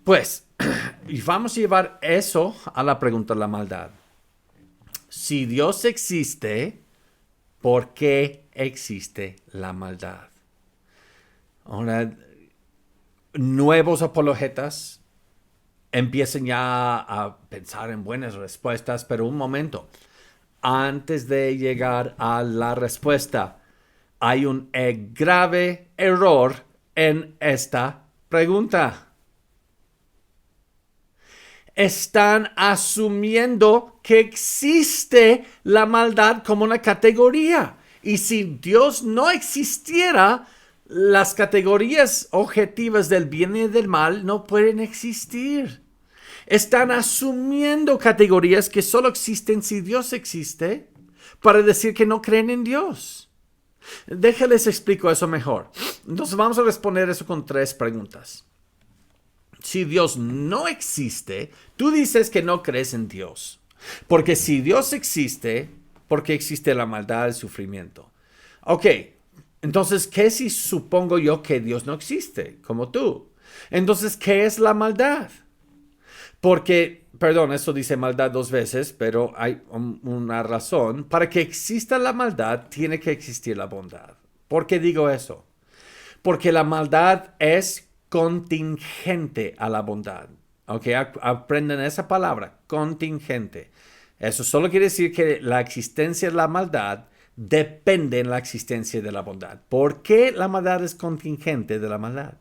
Pues, y vamos a llevar eso a la pregunta de la maldad. Si Dios existe, ¿por qué existe la maldad? Ahora, nuevos apologetas empiezan ya a pensar en buenas respuestas, pero un momento. Antes de llegar a la respuesta, hay un grave error en esta pregunta. Están asumiendo que existe la maldad como una categoría. Y si Dios no existiera, las categorías objetivas del bien y del mal no pueden existir. Están asumiendo categorías que solo existen si Dios existe para decir que no creen en Dios. Déjenles explico eso mejor. Entonces vamos a responder eso con 3 preguntas. Si Dios no existe, tú dices que no crees en Dios. Porque si Dios existe, ¿por qué existe la maldad, el sufrimiento? Ok, entonces, ¿qué si supongo yo que Dios no existe, como tú? Entonces, ¿qué es la maldad? Porque, perdón, esto dice maldad 2 veces, pero hay una razón. Para que exista la maldad, tiene que existir la bondad. ¿Por qué digo eso? Porque la maldad es contingente a la bondad. Ok, aprendan esa palabra, contingente. Eso solo quiere decir que la existencia de la maldad depende de la existencia de la bondad. ¿Por qué la maldad es contingente de la maldad?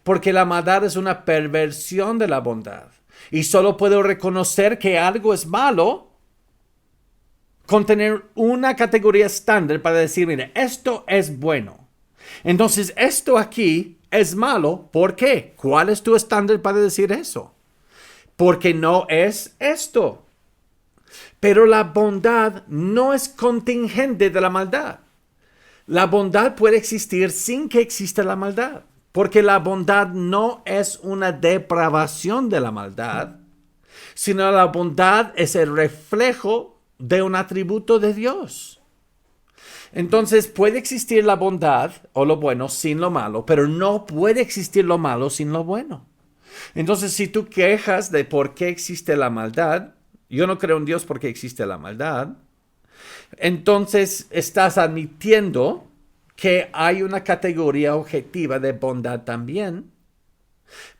Porque la maldad es una perversión de la bondad. Y solo puedo reconocer que algo es malo con tener una categoría estándar para decir, mire, esto es bueno. Entonces, esto aquí es malo. ¿Por qué? ¿Cuál es tu estándar para decir eso? Porque no es esto. Pero la bondad no es contingente de la maldad. La bondad puede existir sin que exista la maldad. Porque la bondad no es una depravación de la maldad, sino la bondad es el reflejo de un atributo de Dios. Entonces puede existir la bondad o lo bueno sin lo malo, pero no puede existir lo malo sin lo bueno. Entonces si tú quejas de por qué existe la maldad, yo no creo en Dios porque existe la maldad, entonces estás admitiendo que hay una categoría objetiva de bondad también.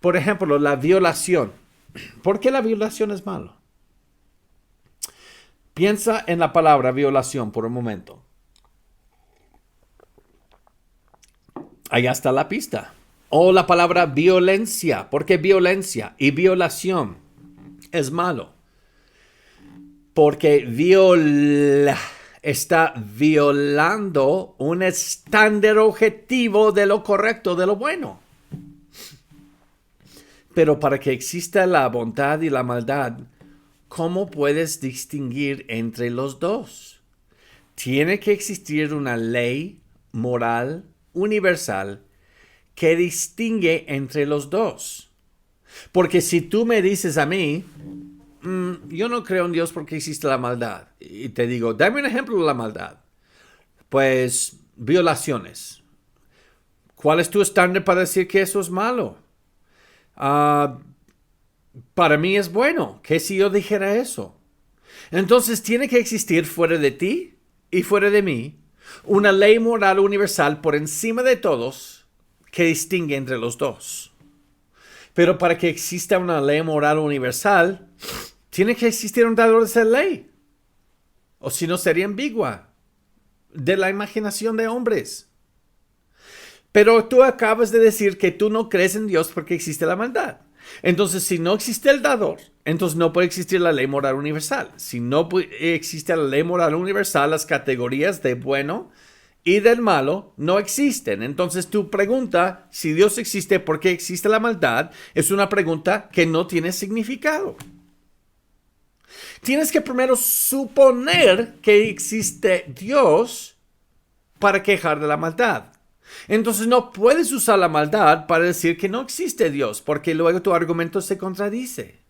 Por ejemplo, la violación. ¿Por qué la violación es malo? Piensa en la palabra violación por un momento. Allá está la pista. O la palabra violencia. ¿Por qué violencia y violación es malo? Porque está violando un estándar objetivo de lo correcto, de lo bueno. Pero para que exista la bondad y la maldad, ¿cómo puedes distinguir entre los dos? Tiene que existir una ley moral universal que distingue entre los dos. Porque si tú me dices a mí, yo no creo en Dios porque existe la maldad. Y te digo, dame un ejemplo de la maldad. Pues, violaciones. ¿Cuál es tu estándar para decir que eso es malo? Para mí es bueno. ¿Qué si yo dijera eso? Entonces tiene que existir fuera de ti y fuera de mí una ley moral universal por encima de todos que distingue entre los dos. Pero para que exista una ley moral universal, tiene que existir un dador de esa ley. O si no, sería ambigua. De la imaginación de hombres. Pero tú acabas de decir que tú no crees en Dios porque existe la maldad. Entonces, si no existe el dador, entonces no puede existir la ley moral universal. Si no existe la ley moral universal, las categorías de bueno y del malo no existen. Entonces, tu pregunta, si Dios existe, ¿por qué existe la maldad? Es una pregunta que no tiene significado. Tienes que primero suponer que existe Dios para quejar de la maldad. Entonces no puedes usar la maldad para decir que no existe Dios, porque luego tu argumento se contradice.